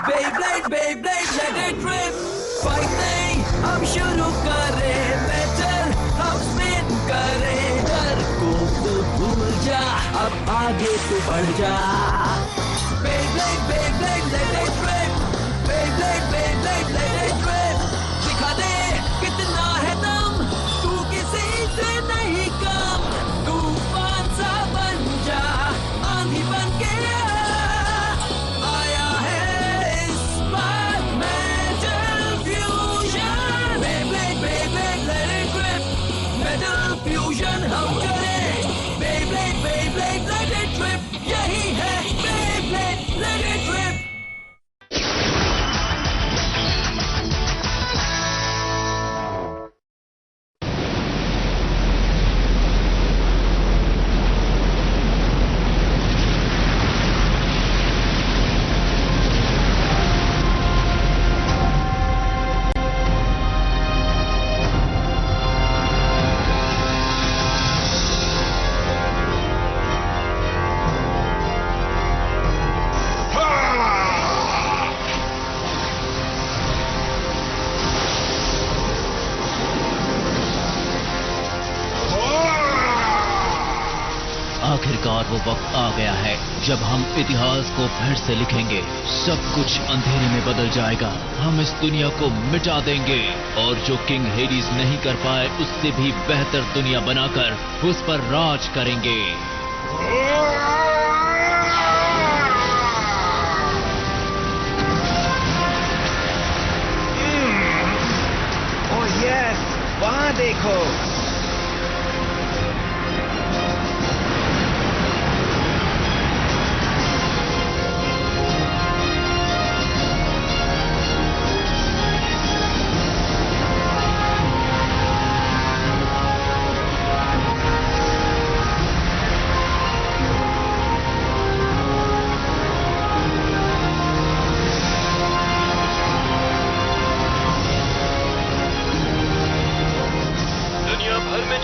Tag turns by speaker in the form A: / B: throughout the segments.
A: Beyblade, Beyblade, let it rip. Fight नहीं हम शुरू करें, बेटर हम स्पिन करें। डर को तो भूल जा, अब आगे तो बढ़ जा। Beyblade, Beyblade, let it rip. Beyblade, Beyblade, let it rip. दिखा दे कितना है दम, तू किसी से नहीं कम। तूफान सा बन जा, आंधी बन के आया है इस बार metal fusion. Beyblade, Beyblade, let it rip. Metal fusion हम करें। Beyblade, Beyblade, let it rip. यही है Beyblade, let it rip.
B: आखिरकार वो वक्त आ गया है जब हम इतिहास को फिर से लिखेंगे। सब कुछ अंधेरे में बदल जाएगा। हम इस दुनिया को मिटा देंगे और जो किंग हेडिस नहीं कर पाए उससे भी बेहतर दुनिया बनाकर उस पर राज करेंगे।
C: ओह यस, वहाँ देखो।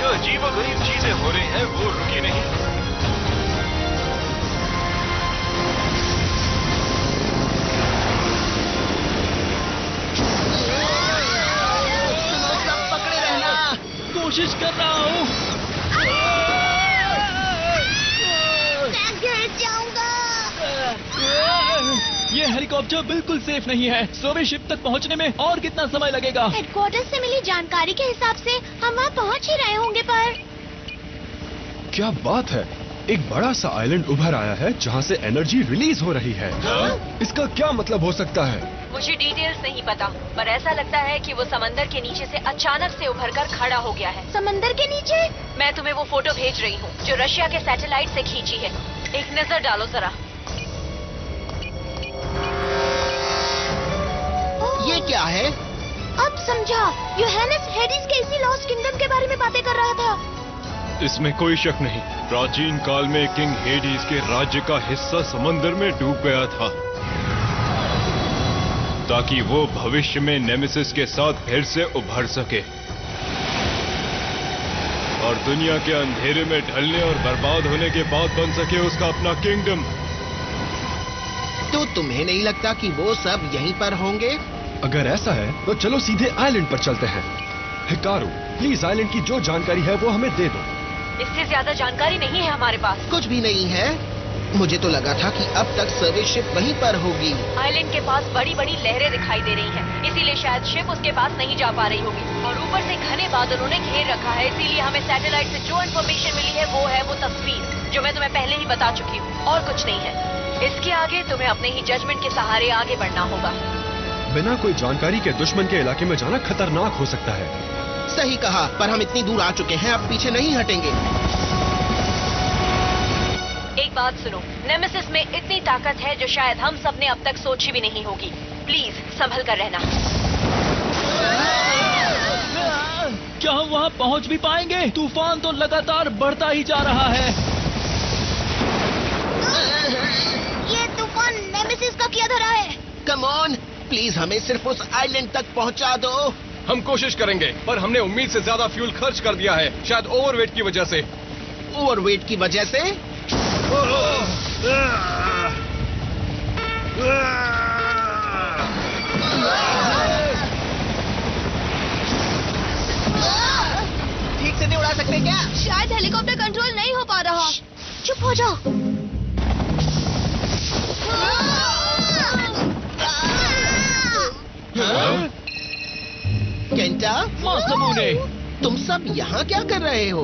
D: अजीबोगरीब चीजें हो रही हैं, वो रुकी नहीं।
B: सब पकड़े रहना, कोशिश कर रहा हूँ।
E: मैं गिर जाऊंगा।
B: ये हेलीकॉप्टर बिल्कुल सेफ नहीं है। सोवे शिप तक पहुंचने में और कितना समय लगेगा?
E: हेडक्वार्टर से मिली जानकारी के हिसाब से हम वहाँ पहुँच ही रहे होंगे। पर
F: क्या बात है, एक बड़ा सा आइलैंड उभर आया है जहाँ से एनर्जी रिलीज हो रही है। इसका क्या मतलब हो सकता है?
G: मुझे डिटेल्स नहीं पता, पर ऐसा लगता है कि वो समंदर के नीचे से अचानक से उभरकर खड़ा हो गया है।
E: समंदर के नीचे?
G: मैं तुम्हें वो फोटो भेज रही हूँ जो रशिया के सैटेलाइट से खींची है। एक नजर डालो जरा।
B: ये क्या है?
E: अब समझा, योहानस हेडिस के इसी लॉस्ट किंगडम के बारे में बातें कर रहा था।
D: इसमें कोई शक नहीं, प्राचीन काल में किंग हेडिस के राज्य का हिस्सा समंदर में डूब गया था ताकि वो भविष्य में नेमेसिस के साथ फिर से उभर सके और दुनिया के अंधेरे में ढलने और बर्बाद होने के बाद बन सके उसका अपना किंगडम।
B: तो तुम्हें नहीं लगता कि वो सब यहीं पर होंगे?
F: अगर ऐसा है तो चलो सीधे आइलैंड पर चलते हैं। हिकारू, प्लीज आइलैंड की जो जानकारी है वो हमें दे दो।
G: इससे ज्यादा जानकारी नहीं है हमारे पास।
B: कुछ भी नहीं है। मुझे तो लगा था कि अब तक सर्विस शिप वहीं पर होगी।
G: आइलैंड के पास बड़ी बड़ी लहरें दिखाई दे रही हैं, इसीलिए शायद शिप उसके पास नहीं जा पा रही होगी। और ऊपर से घने बादलों ने घेर रखा है, इसीलिए हमें सैटेलाइट से जो इन्फॉर्मेशन मिली है वो तस्वीर जो मैं तुम्हें पहले ही बता चुकी हूँ, और कुछ नहीं है। इसके आगे तुम्हें अपने ही जजमेंट के सहारे आगे बढ़ना होगा।
F: बिना कोई जानकारी के दुश्मन के इलाके में जाना खतरनाक हो सकता है।
B: सही कहा, पर हम इतनी दूर आ चुके हैं, अब पीछे नहीं हटेंगे।
G: एक बात सुनो, नेमेसिस में इतनी ताकत है जो शायद हम सब ने अब तक सोची भी नहीं होगी। प्लीज संभल कर रहना।
B: क्या हम वहाँ पहुँच भी पाएंगे? तूफान तो लगातार बढ़ता ही जा रहा है।
E: ये तूफान नेमेसिस का किया धरा है।
B: कम ऑन, प्लीज हमें सिर्फ उस आइलैंड तक पहुँचा दो।
D: हम कोशिश करेंगे, पर हमने उम्मीद से ज्यादा फ्यूल खर्च कर दिया है, शायद ओवरवेट की वजह से।
B: ओवरवेट की वजह से?
E: हेलीकॉप्टर कंट्रोल नहीं हो पा रहा। चुप हो जाओ।
H: केंटा,
B: मासूमुने,
H: तुम सब यहाँ क्या कर रहे हो?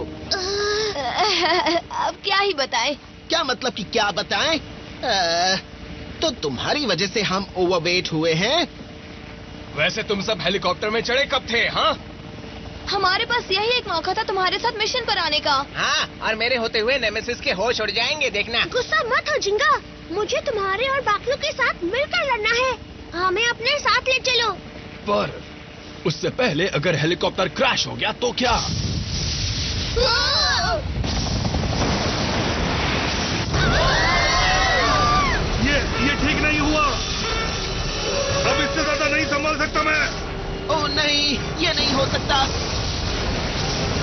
E: अब क्या ही बताएं?
H: क्या मतलब कि क्या बताएं? तो तुम्हारी वजह से हम ओवरवेट हुए हैं।
F: वैसे तुम सब हेलीकॉप्टर में चढ़े कब थे? हाँ,
E: हमारे पास यही एक मौका था तुम्हारे साथ मिशन पर आने का।
C: हाँ, और मेरे होते हुए नेमेसिस के होश उड़ जाएंगे, देखना।
E: गुस्सा मत हो जिंगा, मुझे तुम्हारे और बाकियों के साथ मिलकर लड़ना है। हमें अपने साथ ले चलो।
F: पर उससे पहले अगर हेलीकॉप्टर क्रैश हो गया तो क्या?
D: ये ठीक नहीं हुआ। अब इससे ज्यादा नहीं संभाल सकता मैं।
H: ओह नहीं, ये नहीं हो सकता।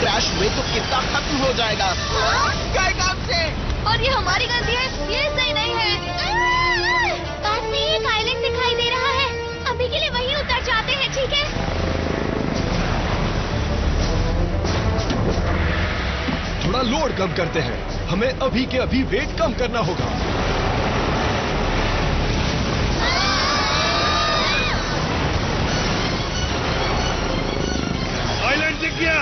H: क्रैश हुए तो कितना खत्म हो जाएगा।
C: काय काम से?
E: और ये हमारी गलती है, ये सही नहीं है। पास में एक आइलैंड दिखाई दे रहा है, अभी के लिए वहीं उतर जाते हैं, ठीक है?
F: थोड़ा लोड कम करते हैं, हमें अभी के अभी वेट कम करना होगा।
D: आइलैंड दिख गया।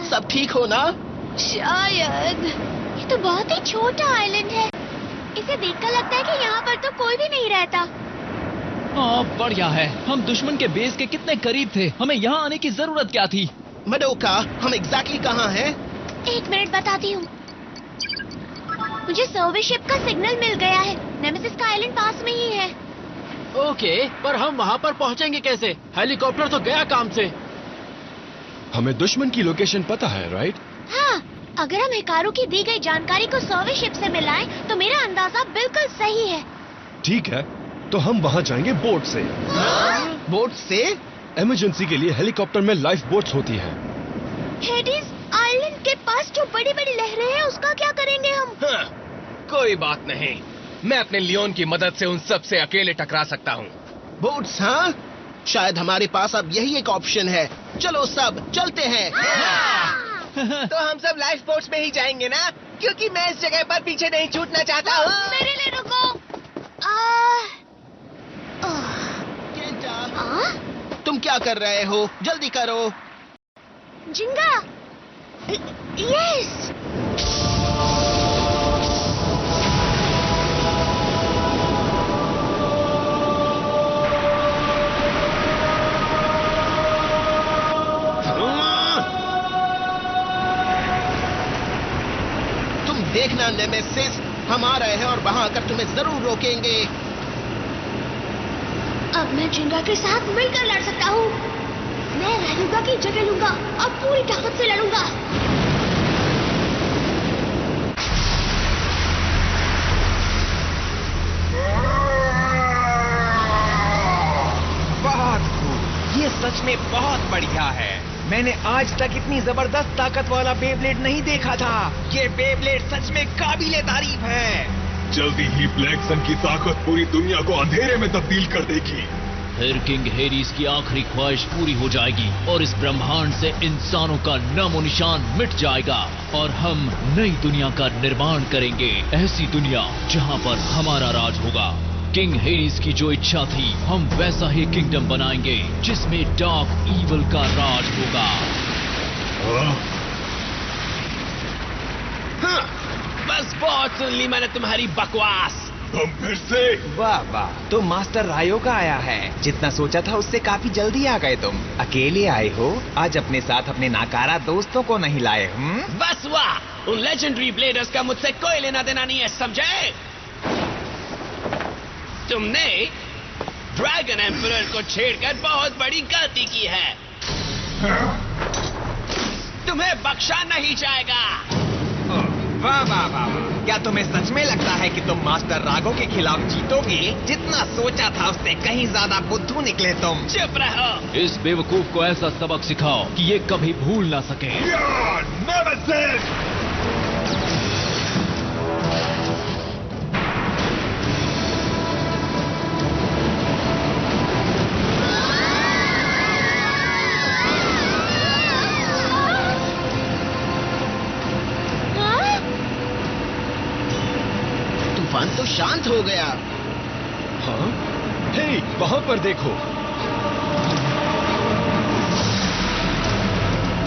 H: सब ठीक हो ना?
E: शायद। ये तो बहुत ही छोटा आइलैंड है, इसे देखकर लगता है कि यहाँ पर तो कोई भी नहीं रहता।
B: बढ़िया है। हम दुश्मन के बेस के कितने करीब थे, हमें यहाँ आने की जरूरत क्या थी?
H: मडोका, हम एग्जैक्टली कहाँ हैं?
E: एक मिनट बताती हूँ। मुझे सर्वे शिप का सिग्नल मिल गया है, नेमेसिस का आइलैंड पास में ही है।
I: ओके, पर हम वहाँ पर पहुँचेंगे कैसे? हेलीकॉप्टर तो गया काम से।
F: हमें दुश्मन की लोकेशन पता है, राइट?
E: हाँ, अगर हम हिकारू की दी गई जानकारी को सर्वे शिप से मिलाएं, तो मेरा अंदाजा बिल्कुल सही है।
F: ठीक है, तो हम वहाँ जाएंगे बोट से।
H: बोट से?
F: इमरजेंसी के लिए हेलीकॉप्टर में लाइफ बोट्स होती है।
E: हेडीज आइलैंड के पास जो बड़ी बड़ी लहरें हैं, उसका क्या करेंगे हम?
C: हाँ, कोई बात नहीं, मैं अपने लियोन की मदद से उन सब से अकेले टकरा सकता हूँ।
H: बोट्स? हाँ, शायद हमारे पास अब यही एक ऑप्शन है। चलो सब चलते हैं।
C: तो हम सब लाइफ बोट्स में ही जाएंगे ना, क्योंकि मैं इस जगह पर पीछे नहीं छूटना चाहता हूँ।
E: मेरे लिए रुको।
H: केंटा, तुम क्या कर रहे हो? जल्दी करो।
E: जिंगा, यस।
H: देखना नेमेसिस, हम आ रहे हैं और वहां आकर तुम्हें जरूर रोकेंगे।
E: अब मैं जिंगा के साथ मिलकर लड़ सकता हूँ। मैं रायुगा की जगह लूंगा और पूरी ताकत से लड़ूंगा।
C: बहुत खूब, ये सच में बहुत बढ़िया है। मैंने आज तक इतनी जबरदस्त ताकत वाला बेब्लेड नहीं देखा था। ये बेब्लेड सच में काबिले तारीफ है।
D: जल्दी ही ब्लैक सन की ताकत पूरी दुनिया को अंधेरे में तब्दील कर देगी।
B: फिर किंग हेडीज की आखिरी ख्वाहिश पूरी हो जाएगी और इस ब्रह्मांड से इंसानों का नामो निशान मिट जाएगा और हम नई दुनिया का निर्माण करेंगे। ऐसी दुनिया जहां पर हमारा राज होगा। किंग हेडीज की जो इच्छा थी, हम वैसा ही किंगडम बनाएंगे जिसमें डार्क ईवल का राज होगा।
C: हाँ, बस बहुत सुन ली मैंने तुम्हारी बकवास।
D: तुम फिर से?
C: वाह वाह, तो मास्टर रायो का आया है। जितना सोचा था उससे काफी जल्दी आ गए तुम। अकेले आए हो, आज अपने साथ अपने नाकारा दोस्तों को नहीं लाए। बस वाह, उन लेजेंडरी ब्लेडर्स का मुझसे कोई लेना देना नहीं है, समझे? तुमने ड्रैगन एम्परर को छेड़कर बहुत बड़ी गलती की है। तुम्हें बख्शा नहीं जाएगा। वाह वाह वाह, क्या तुम्हें सच में लगता है कि तुम मास्टर रागो के खिलाफ जीतोगे? जितना सोचा था उससे कहीं ज्यादा बुद्धू निकले तुम। चुप रहो।
B: इस बेवकूफ को ऐसा सबक सिखाओ कि ये कभी भूल ना सके।
H: शांत हो गया।
F: हाँ? हे, वहां पर देखो।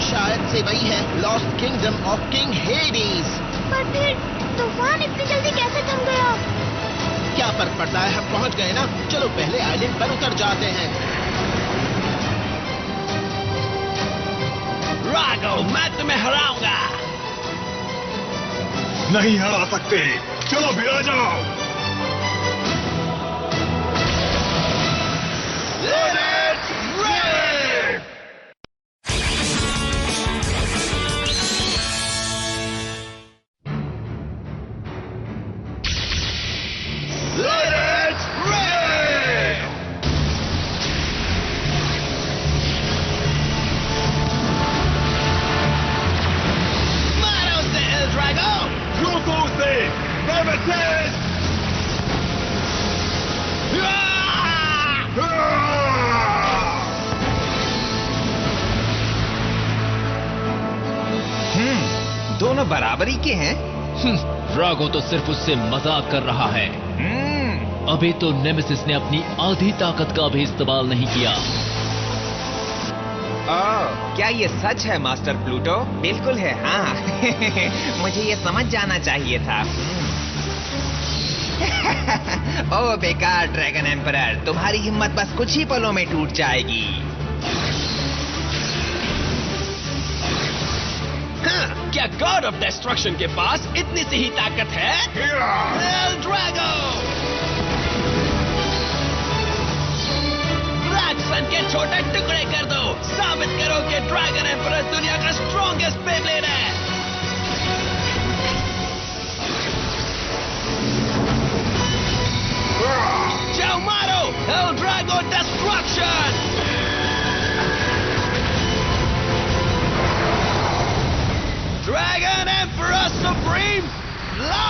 H: शायद से वही है lost kingdom of king Hades.
E: पर फिर तूफान इतनी जल्दी कैसे थम गया?
H: क्या फर्क पड़ता है, हम पहुंच गए ना। चलो पहले आइलैंड पर उतर जाते हैं।
A: ड्रैगो, मैं तुम्हें हराऊंगा।
D: नहीं हरा सकते। चलो भी आ जाओ।
C: दोनों बराबरी के हैं।
B: ड्रैगो तो सिर्फ उससे मजाक कर रहा है। अभी तो नेमेसिस ने अपनी आधी ताकत का भी इस्तेमाल नहीं किया।
C: क्या ये सच है मास्टर प्लूटो? बिल्कुल है, हाँ। मुझे ये समझ जाना चाहिए था। ओ बेकार ड्रैगन एम्परर, तुम्हारी हिम्मत बस कुछ ही पलों में टूट जाएगी।
A: हाँ, क्या गॉड ऑफ डिस्ट्रक्शन के पास इतनी सी ही ताकत है? L Drago! ब्लैक सन के छोटे टुकड़े कर दो। साबित करो कि ड्रैगन एम्परर दुनिया का स्ट्रॉन्गेस्ट बेब्लेड है। जाओ मारो! L Drago destruction! Dragon Emperor Supreme Fly!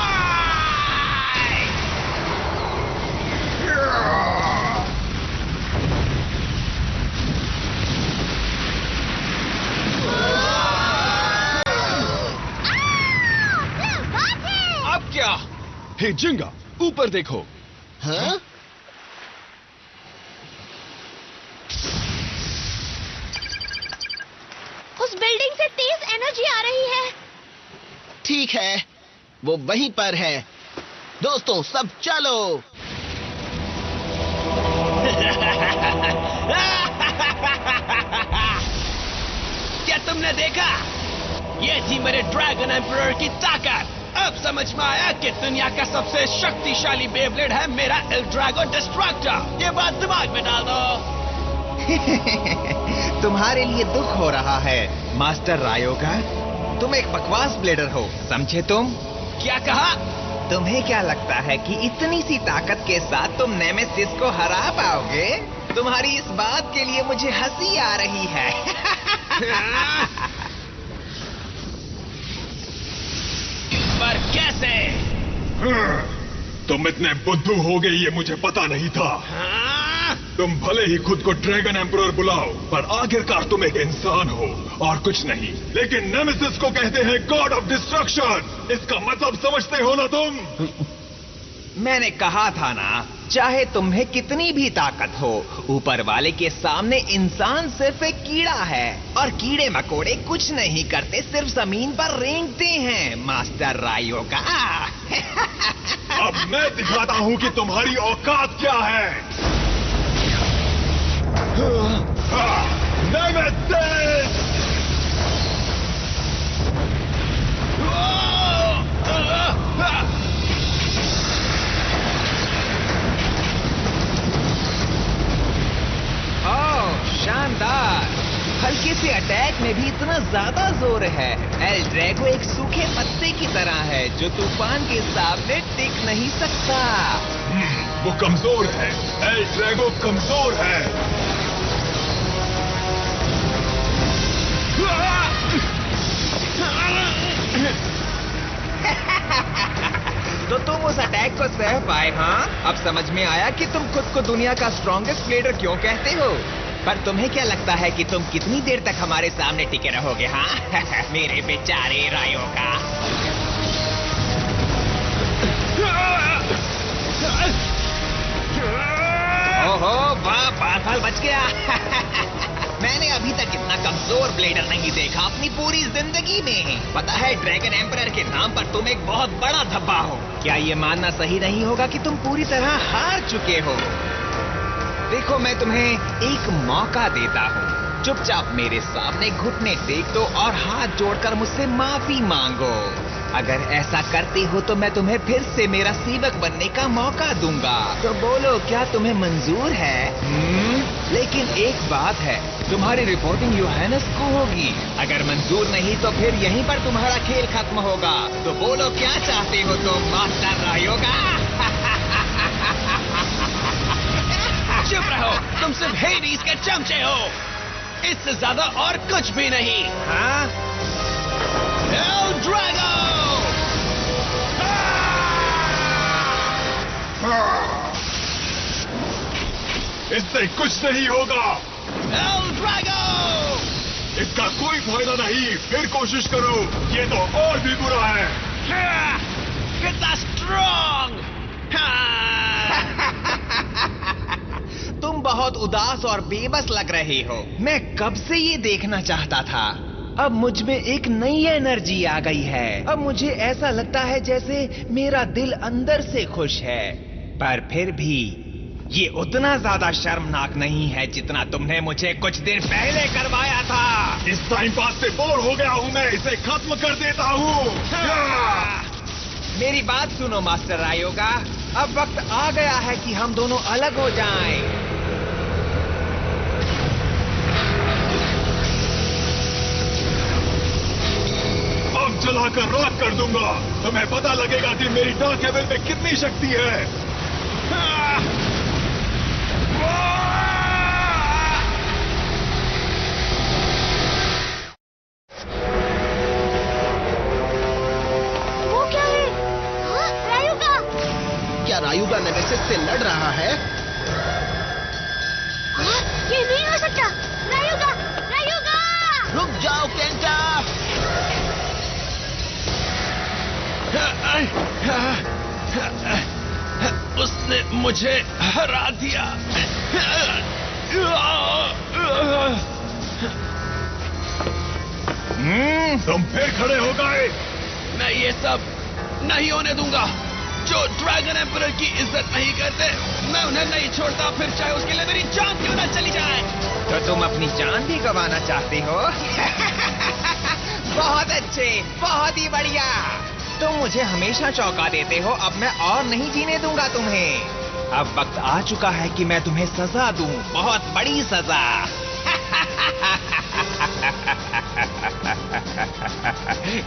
C: अब क्या?
F: हे जिंगा, ऊपर देखो।
H: हाँ?
E: उस बिल्डिंग से तेज एनर्जी आ रही है।
H: ठीक है, वो वहीं पर है। दोस्तों सब चलो।
A: क्या तुमने देखा? ये थी मेरे ड्रैगन एम्परर की ताकत। अब समझ में आया कि दुनिया का सबसे शक्तिशाली बेब्लेड है मेरा एल ड्रैगो डिस्ट्रक्टर। ये बात दिमाग में डाल दो।
C: तुम्हारे लिए दुख हो रहा है मास्टर रायोगा। तुम एक बकवास ब्लेडर हो, समझे तुम?
A: क्या कहा?
C: तुम्हें क्या लगता है कि इतनी सी ताकत के साथ तुम नेमेसिस को हरा पाओगे? तुम्हारी इस बात के लिए मुझे हंसी आ रही है।
A: पर कैसे?
D: तुम इतने बुद्धू हो गए ये मुझे पता नहीं था। तुम भले ही खुद को ड्रैगन एम्परर बुलाओ, पर आखिरकार तुम एक इंसान हो और कुछ नहीं। लेकिन नेमेसिस को कहते हैं गॉड ऑफ डिस्ट्रक्शन। इसका मतलब समझते हो ना तुम?
C: मैंने कहा था ना, चाहे तुम्हें कितनी भी ताकत हो, ऊपर वाले के सामने इंसान सिर्फ एक कीड़ा है। और कीड़े मकोड़े कुछ नहीं करते, सिर्फ जमीन पर रेंगते हैं मास्टर रायोगा।
D: अब मैं दिखाता हूँ कि तुम्हारी औकात क्या है। नेमेसिस!
C: शानदार! हल्के से अटैक में भी इतना ज्यादा जोर है। एल ड्रैगो एक सूखे पत्ते की तरह है जो तूफान के सामने टिक नहीं सकता।
D: वो कमजोर है। एल ड्रैगो कमजोर है।
C: तो तुम उस अटैक को सह पाए, हाँ? अब समझ में आया कि तुम खुद को दुनिया का स्ट्रॉन्गेस्ट ब्लेडर क्यों कहते हो। पर तुम्हें क्या लगता है कि तुम कितनी देर तक हमारे सामने टिके रहोगे, हाँ? मेरे बेचारे रायोगा। ओहो वाह, पार्थल बच गया। मैंने अभी तक इतना कमजोर ब्लेडर नहीं देखा अपनी पूरी जिंदगी में। पता है, ड्रैगन एम्परर के नाम पर तुम एक बहुत बड़ा धब्बा हो। क्या ये मानना सही नहीं होगा कि तुम पूरी तरह हार चुके हो? देखो, मैं तुम्हें एक मौका देता हूँ। चुपचाप मेरे सामने घुटने टेक दो और हाथ जोड़कर मुझसे माफी मांगो। अगर ऐसा करते हो तो मैं तुम्हें फिर से मेरा सेवक बनने का मौका दूंगा। तो बोलो, क्या तुम्हें मंजूर है? लेकिन एक बात है, तुम्हारी रिपोर्टिंग यूहानस को होगी। अगर मंजूर नहीं तो फिर यहीं पर तुम्हारा खेल खत्म होगा। तो बोलो, क्या चाहते हो तुम, मास्टर रायोगा?
A: चुप रहो, तुम सिर्फ हेडीज के चमचे हो, इससे ज्यादा और कुछ भी नहीं।
C: हाँ?
A: L Drago!
D: इससे कुछ नहीं होगा।
A: L Drago!
D: इसका कोई फायदा नहीं, फिर कोशिश करो, ये तो और भी बुरा है।
A: कितना स्ट्रॉन्ग!
C: तुम बहुत उदास और बेबस लग रहे हो। मैं कब से ये देखना चाहता था। अब मुझ में एक नई एनर्जी आ गई है। अब मुझे ऐसा लगता है जैसे मेरा दिल अंदर से खुश है। पर फिर भी ये उतना ज्यादा शर्मनाक नहीं है जितना तुमने मुझे कुछ देर पहले करवाया था।
D: इस टाइम पास से बोर हो गया हूँ मैं, इसे खत्म कर देता हूँ।
C: मेरी बात सुनो मास्टर रायोगा, अब वक्त आ गया है कि हम दोनों अलग हो जाएं।
D: अब जलाकर राख कर दूंगा, तुम्हें पता लगेगा कि मेरी डार्क हेवन में कितनी शक्ति है।
E: वो क्या है? हाँ, रायुगा!
H: क्या रायुगा नेमेसिस से लड़ रहा है?
E: हाँ, ये नहीं हो सकता! रायुगा! रायुगा!
H: रुक जाओ केंटा!
A: उसने मुझे हरा दिया।
D: तुम फिर खड़े हो गए।
A: मैं ये सब नहीं होने दूंगा। जो ड्रैगन एम्परर की इज्जत नहीं करते, मैं उन्हें नहीं छोड़ता, फिर चाहे उसके लिए मेरी जान क्यों ना चली जाए।
C: तो तुम अपनी जान भी गंवाना चाहते हो? बहुत अच्छे, बहुत ही बढ़िया। तुम मुझे हमेशा चौंका देते हो। अब मैं और नहीं जीने दूंगा तुम्हें। अब वक्त आ चुका है कि मैं तुम्हें सजा दूं, बहुत बड़ी सजा।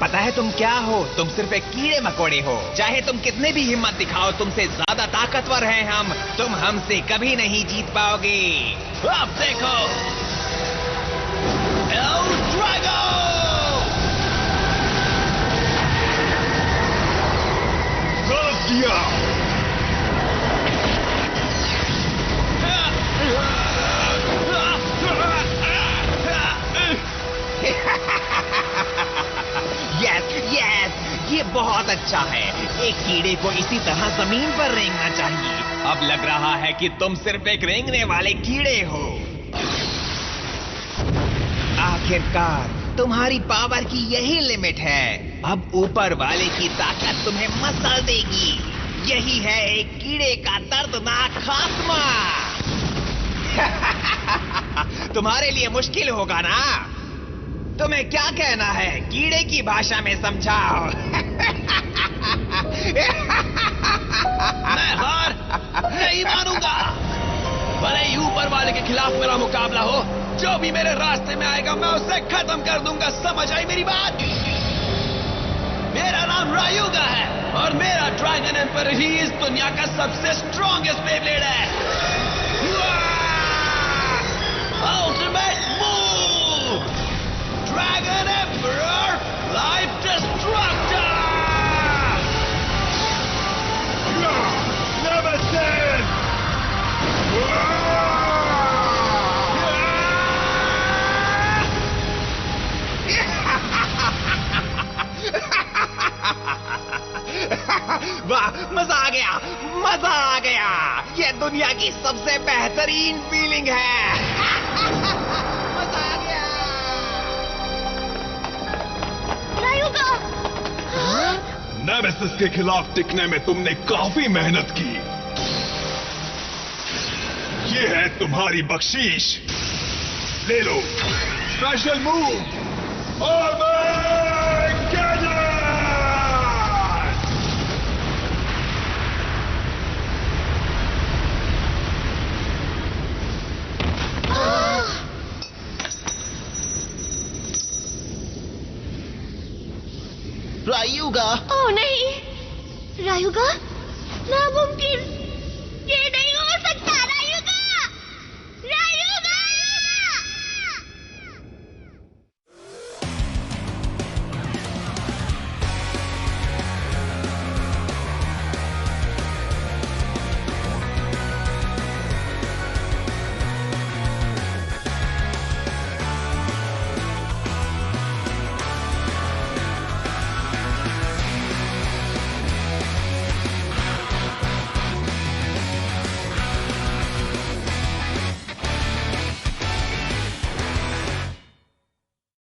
C: पता है तुम क्या हो? तुम सिर्फ एक कीड़े मकोड़े हो। चाहे तुम कितने भी हिम्मत दिखाओ, तुमसे ज्यादा ताकतवर हैं हम। तुम हमसे कभी नहीं जीत पाओगे।
A: अब देखो, एल ड्रैगो!
D: गलत किया।
C: यस यस, ये बहुत अच्छा है। एक कीड़े को इसी तरह जमीन पर रेंगना चाहिए। अब लग रहा है कि तुम सिर्फ एक रेंगने वाले कीड़े हो। आखिरकार तुम्हारी पावर की यही लिमिट है। अब ऊपर वाले की ताकत तुम्हें मसल देगी। यही है एक कीड़े का दर्दनाक खात्मा। तुम्हारे लिए मुश्किल होगा ना? तुम्हें क्या कहना है? कीड़े की भाषा में समझाओ।
A: मैं हार नहीं मानूंगा। भले ही ऊपर वाले के खिलाफ मेरा मुकाबला हो, जो भी मेरे रास्ते में आएगा मैं उसे खत्म कर दूंगा। समझ आई मेरी बात? मेरा नाम रायुगा है और मेरा ड्रैगन एम्परर ही इस दुनिया का सबसे स्ट्रॉन्गेस्ट बेब्लेड है। Ultimate move, dragon emperor life destructor!
D: Nemesis!
C: वाह, मजा आ गया, मजा दुनिया की सबसे बेहतरीन फीलिंग है। मजा आ गया।
E: रायुगा।
D: नेमेसिस के खिलाफ टिकने में तुमने काफी मेहनत की। ये है तुम्हारी बख्शीश, ले लो। Special move
H: रायुगा।
E: ओह नहीं, रायुगा, नामुमकिन, ये नहीं।